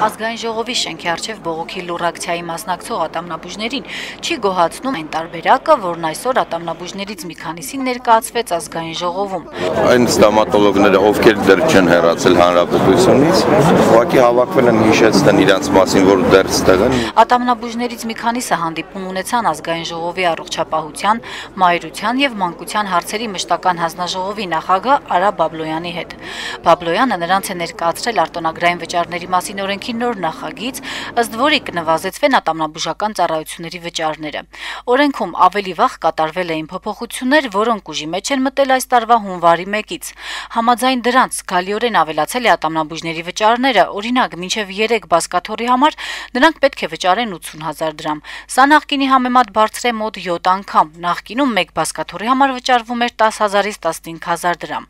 Ազգային ժողովի շենքի առջև բողոքի լուռ ակցիայի մասնակցող ատամնաբույժներին չի գոհացնում այն տարբերակը, որն այսօր ատամնաբույժներից մի քանիսին ներկայացվեց ազգային ժողովում։ Այն ստոմատոլոգները, ովքեր դեռ չեն հեռացել հանրապետությունից, ուղղակի հավաքվել են հիշեցնել իրենց մասին, որ դեռ ստեղ են։ Ատամնաբույժներից մի քանիսը հանդիպում ունեցան ազգային ժողովի առողջապահության, մայրության եւ մանկության հարցերի մշտական հանձնաժողովի նախագահ Արա Բաբլոյանի հետ։ Բաբլոյանը նրանց է ներկայացրել արտոնագրային վճարների մասին օրենքի նոր նախագիծ, ըստ որի կնվազեցվեն ատամնաբուժական ծառայությունների վճարները։ Օրենքում ավելի վաղ կատարվել էին փոփոխություններ, որոնք ուժի մեջ են մտել այս տարվա հունվարի 1-ից։ Համաձայն դրանց զգալիորեն ավելացել է ատամնաբույժների վճարները, օրինակ մինչև 3 բազկաթոռի համար նրանք պետք է վճարեն 80,000 դրամ։ Սա նախկինի համեմատ բարձր է մոտ 7 անգամ։ Նախկինում 1 բազկաթոռի համար վճարվում էր 10,000-ից 15,000 դրամ։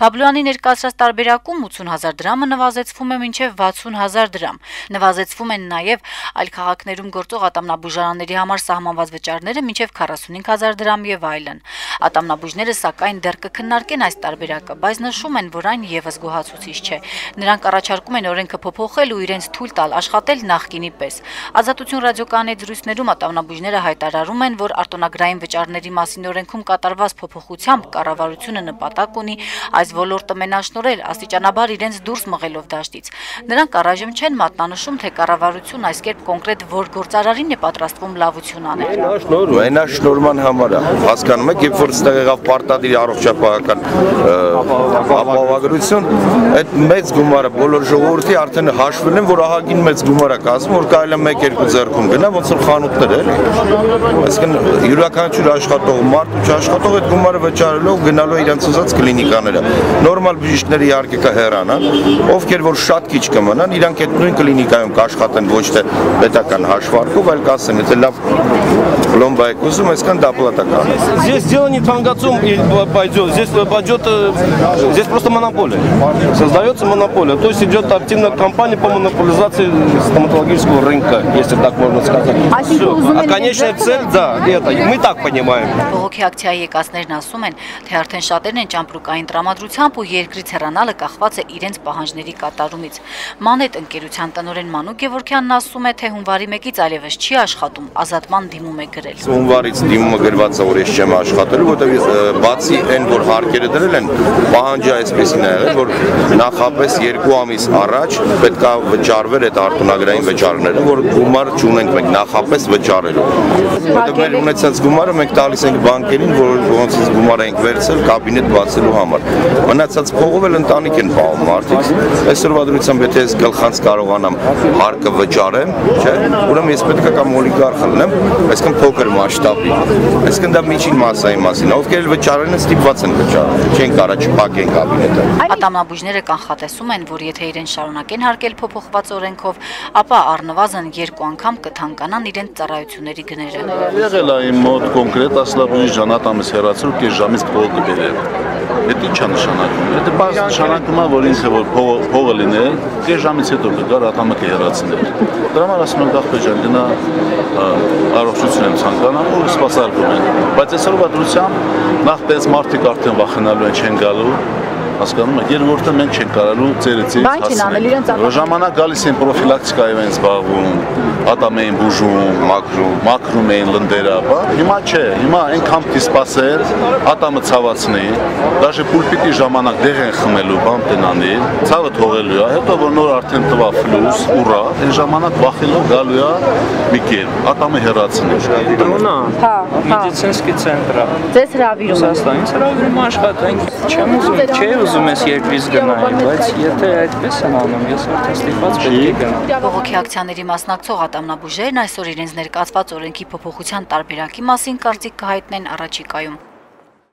Բաբլոյանի ներկայացրած տարբերակում 80,000 դրամը նվազեցվում է մինչև 60,000 դրամ։ Նվազեցվում են նաև այլ քաղաքներում գործող ատամնաբուժարանների համար սահմանված վճարները մինչև 45,000 դրամ եւ այլն։ Ատամնաբույժները սակայն դեռ կքննարկեն այս տարբերակը, բայց նշում են, որ այն եւս գոհացուցիչ չէ։ Նրանք առաջարկում են օրենքը փոփոխել ու իրենց թույլ տալ աշխատել նախկինի պես։ Ազատություն ռադիոկայանի զրույցներում ատամնաբույժները հայտարարում են, որ արտոնագրային վճարների մասին օրենքում կատարված փոփոխությամբ կառավարությունը նպատակ ունի այս ոլորտը մենաշնորհել, աստիճանաբար իրենց դուրս մղելով դաշտից։ Նրանք առայժմ չեն մատնանշում, թե կառավարությունն այս կերպ կոնկրետ որ գործարարին է պատրաստվում լավություն անել։ Մենաշնորհման համար է, հասկանում եք, երբ որ ստեղ եղավ պարտադիր առողջապահական ապահովագրություն, այդ մեծ գումարը բոլոր ժողովրդի արդեն հաշվել են, որ ահագին մեծ գումար է կազմում, որ կարելի է 1-2 ձեռքում գնա, ոնց որ խանութներ էլի։ Այսինքն յուրաքանչյուր աշխատող մարդ ու չաշխատող այդ գումարը վճարելով գնալու իրենց ուզած կլինիկաները։ Նորմալ բժիշկները իհարկե կհեռանան, ովքեր որ շատ քիչ կմնան, իրանք այդ նույն կլինիկայում կաշխատեն ոչ թե պետական հաշվարկով, այլ կասեն, եթե լավ պլոմբա եք ուզում, այսքան դապլատական։ Здесь дело не тангацум пойдет, здесь просто монополия. Создается монополия. То есть идет активная кампания по монополизации стоматологического рынка, если так можно сказать. А конечная цель, да, это мы так понимаем. Բողոքի ակցիայի եկածներն ասում են, թե արդեն շատերն են ճամպրուկային տրամադրությամբ ու երկրից հեռանալը կախված է իրենց պահանջների կատարումից։ Մանետ ընկերության տնօրեն Մանու Գևորգյանն ասում է, թե հունվարի 1-ից այլևս չի աշխատում, ազատման դիմում է գրել։ Հունվարից դիմումը գրված է, որ ես չեմ աշխատելու, որտեղ բացի այն, որ հարկերը դրել են, պահանջը այսպեսին է եղել, որ նախապես 2 ամիս առաջ պետք է վճարվեր այդ արտոնագրային վճարները, որ գումար չունենք մենք նախապես վճարելու։ Որտեղ մեր ունեցած գումարը մենք տալիս ենք բանկերին, որ ոնց գումար ենք վերցել կաբինետ բացելու համար։ Մնացած փողով էլ ընտանիք են պահում մարդիկ։ Այսօրվա դրությամբ եթե ես գլխանց կարողանամ հարկը վճարեմ, չէ՞, ուրեմն ես պետք է կամ օլիգարխ լինեմ, այսինքն փոքր մասշտաբի։ Այսինքն դա միջին մասսայի մասին, ովքեր վճարեն են ստիպված են վճարել, չեն կարա չփակեն կաբինետը։ Ատամնաբույժները կանխատեսում են, որ եթե իրեն շարունակեն հարկել փոփոխված օրենքով, ապա առնվազն 2 անգամ կթանկանան իրենց ծառայությունների գները։ Եղել է իմ մոտ կոնկրետ ասլաբույժ ժանատամս հեռացրու կես ժամից փողը կբերել։ Դա ի՞նչ է նշանակում։ Դա բաց նշանակում է, որ ինքը որ փողը լինել, կես ժամից հետո կգար ատամը կհեռացնել։ Դրա համար ասում եմ դախտը ջան, գնա առողջություն եմ ցանկանում ու սպասարկում են։ Բայց այսօրվա դրությամբ նախ տես մարդիկ արդեն վախենալու են չեն գալու։ Հասկանում եք, երկրորդը մենք չենք կարալու ծերից հասնել։ Ժամանակ գալիս են պրոֆիլակտիկայով են զբաղվում, ատամ էին բուժում, մաքրում էին լնդերը, հիմա չէ, հիմա այնքան պիտի սպասել, ատամը ցավացնի, դաժե պուլպիտի ժամանակ դեղ են խմելու, բան տնանի, ցավը թողելու է, հետո որ նոր արդեն տվա ֆլուս, ուրա, այն ժամանակ վախելով գալու է մի կերպ, ատամը հեռացնի։ Հա, մեդիցինսկի ցենտր է։ Ձեզ հրավիրում են։ Ինձ հրավիրում աշխատենք, չեմ ուզում, չէ ուզում ես երկրից գնայի, բայց եթե այդպես են անում, ես արդեն ստիպված պետք է գնամ։ Բողոքի ակցիաների մասնակցող ատամնաբույժերն այսօր իրենց ներկայացված օրենքի փոփոխության տարբերակի մասին կարծիք կհայտնեն առաջիկայում։